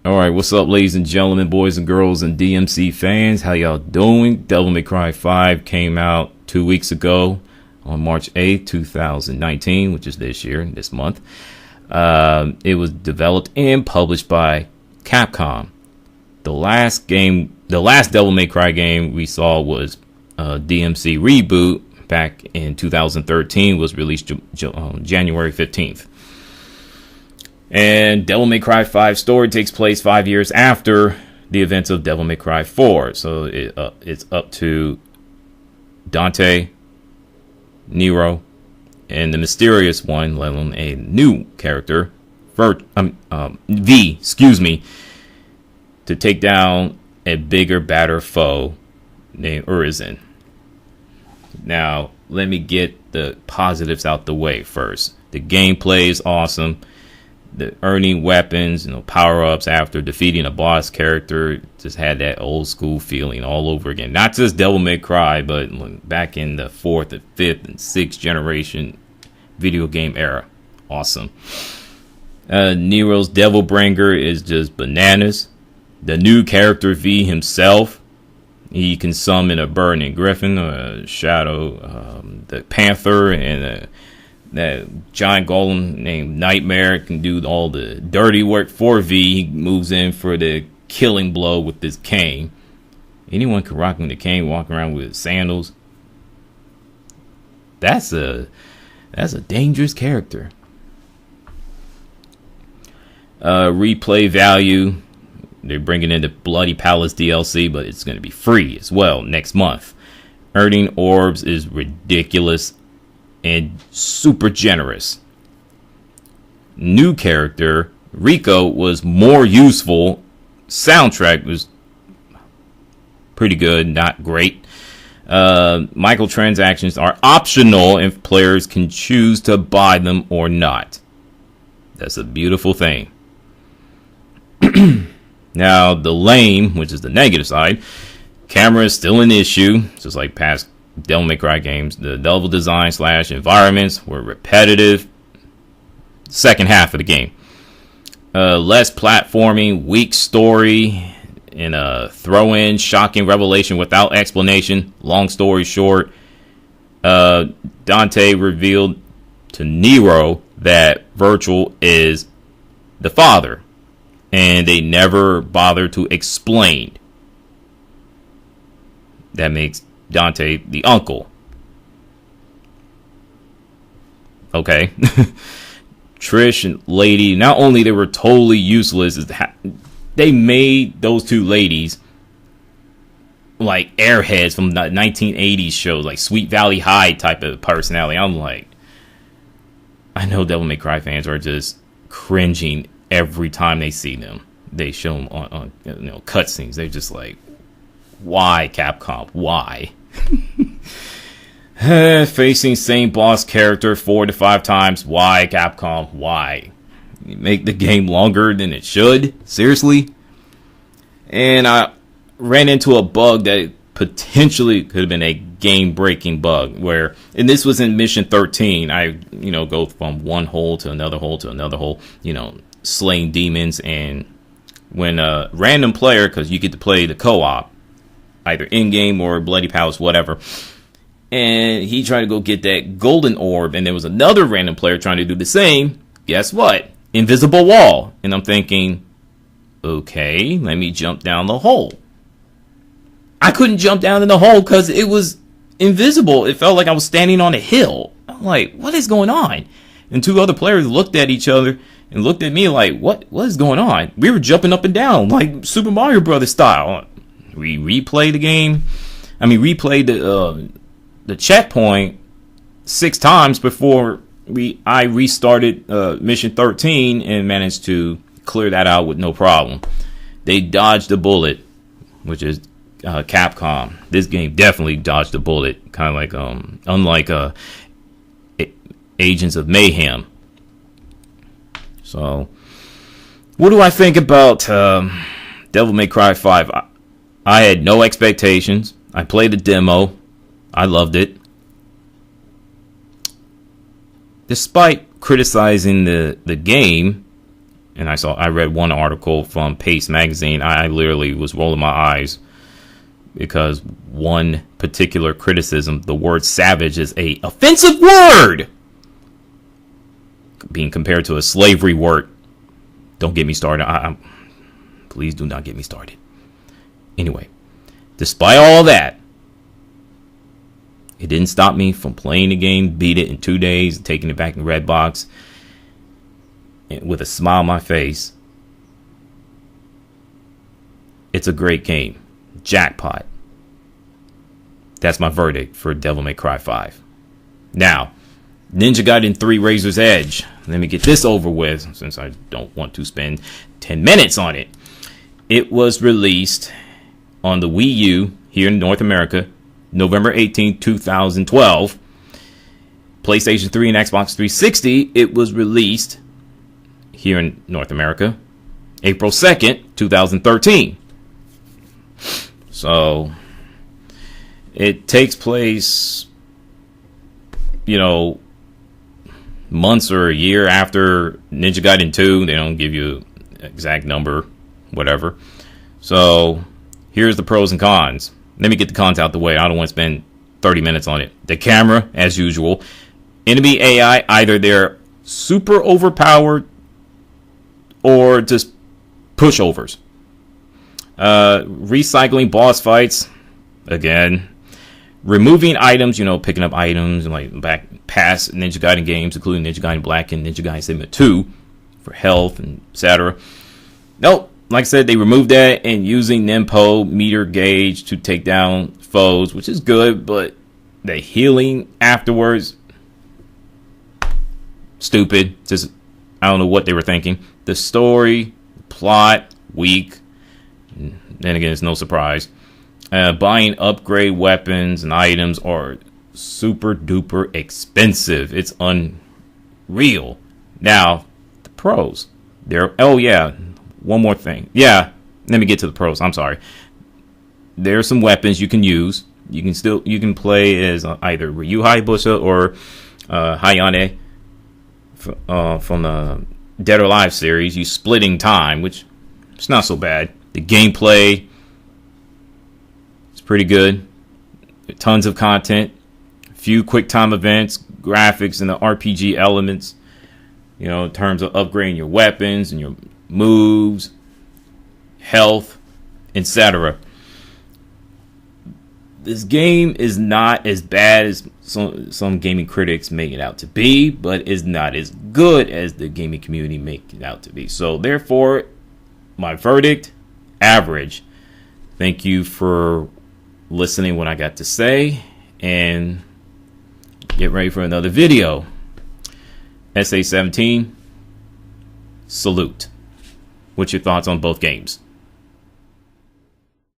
All right, what's up, ladies and gentlemen, boys and girls, and DMC fans? How y'all doing? Devil May Cry 5 came out 2 weeks ago on March 8th, 2019, which is this month. It was developed and published by Capcom. The last Devil May Cry game we saw was DMC Reboot back in 2013, was released January 15th. And Devil May Cry 5 story takes place 5 years after the events of Devil May Cry 4. So it's up to Dante, Nero, and the mysterious one, let alone a new character, V, to take down a bigger, badder foe named Urizen. Now, let me get the positives out the way first. The gameplay is awesome. The earning weapons, power-ups after defeating a boss character just had that old school feeling all over again. Not just Devil May Cry, but back in the 4th and 5th and 6th generation video game era. Awesome. Nero's Devil Bringer is just bananas. The new character V himself, he can summon a burning griffin, a shadow, the panther, and that giant golem named Nightmare can do all the dirty work for V. He moves in for the killing blow with this cane. Anyone can rock with the cane, walk around with sandals. That's a dangerous character. Replay value. They're bringing in the Bloody Palace DLC, but it's going to be free as well next month. Earning orbs is ridiculous and super generous. New character Rico was more useful. Soundtrack was pretty good, not great. Microtransactions are optional if players can choose to buy them or not. That's a beautiful thing. Now, the lame, which is the negative side, camera is still an issue, just like past Devil May Cry games. The level design / environments were repetitive. Second half of the game. Less platforming, weak story, and a throw-in shocking revelation without explanation. Long story short, Dante revealed to Nero that Vergil is the father, and they never bothered to explain. That makes Dante the uncle. Okay. Trish and Lady, not only they were totally useless, they made those two ladies like airheads from the 1980s shows, like Sweet Valley High type of personality. I'm like, I know Devil May Cry fans are just cringing every time they see them. They show them on cutscenes. They're just like, why, Capcom? Why? Facing same boss character 4 to 5 times. Why, Capcom? Why? You make the game longer than it should? Seriously? And I ran into a bug that potentially could have been a game-breaking bug, where, and this was in mission 13, I go from one hole to another hole to another hole, slaying demons. And when a random player, because you get to play the co-op either in-game or Bloody Palace, whatever, and he tried to go get that golden orb, and there was another random player trying to do the same. Guess what? Invisible wall. And I'm thinking, okay, let me jump down the hole. I couldn't jump down in the hole because it was invisible. It felt like I was standing on a hill. I'm like, what is going on? And two other players looked at each other and looked at me like, what is going on? We were jumping up and down like Super Mario Brothers style. We replayed the game. Replayed the checkpoint 6 times before I restarted mission 13 and managed to clear that out with no problem. They dodged a bullet, which is Capcom. This game definitely dodged a bullet, kind of like unlike Agents of Mayhem. So, what do I think about Devil May Cry 5? I had no expectations. I played the demo. I loved it. Despite criticizing the game, and I read one article from Pace Magazine. I literally was rolling my eyes because one particular criticism, the word savage is a offensive word being compared to a slavery word. Don't get me started. Please do not get me started. Anyway, despite all that, it didn't stop me from playing the game, beat it in 2 days, taking it back in Redbox with a smile on my face. It's a great game. Jackpot. That's my verdict for Devil May Cry 5. Now, Ninja Gaiden 3 Razor's Edge. Let me get this over with, since I don't want to spend 10 minutes on it. It was released on the Wii U here in North America, November 18, 2012. PlayStation 3 and Xbox 360, it was released here in North America, April 2nd, 2013. So, it takes place, months or a year after Ninja Gaiden 2. They don't give you an exact number, whatever. So, here's the pros and cons. Let me get the cons out the way. I don't want to spend 30 minutes on it. The camera, as usual. Enemy AI, either they're super overpowered or just pushovers. Recycling boss fights, again. Removing items, picking up items like back past Ninja Gaiden games, including Ninja Gaiden Black and Ninja Gaiden Sigma 2 for health and etc. Nope. Like I said, they removed that, and using Nimpo meter gauge to take down foes, which is good, but the healing afterwards, stupid. Just, I don't know what they were thinking. The story, plot, weak. Then again, it's no surprise. Buying upgrade weapons and items are super duper expensive. It's unreal. Now, the pros. One more thing. Yeah, let me get to the pros. I'm sorry. There are some weapons you can use. You can play as either Ryu Hayabusa or Hayane from the Dead or Alive series. You splitting time, which it's not so bad. The gameplay, it's pretty good. Tons of content, a few quick time events, graphics, and the RPG elements. In terms of upgrading your weapons and your moves, health, etc. This game is not as bad as some gaming critics make it out to be, but is not as good as the gaming community make it out to be. So therefore, my verdict, average. Thank you for listening what I got to say, and get ready for another video. SA17, salute. What's your thoughts on both games?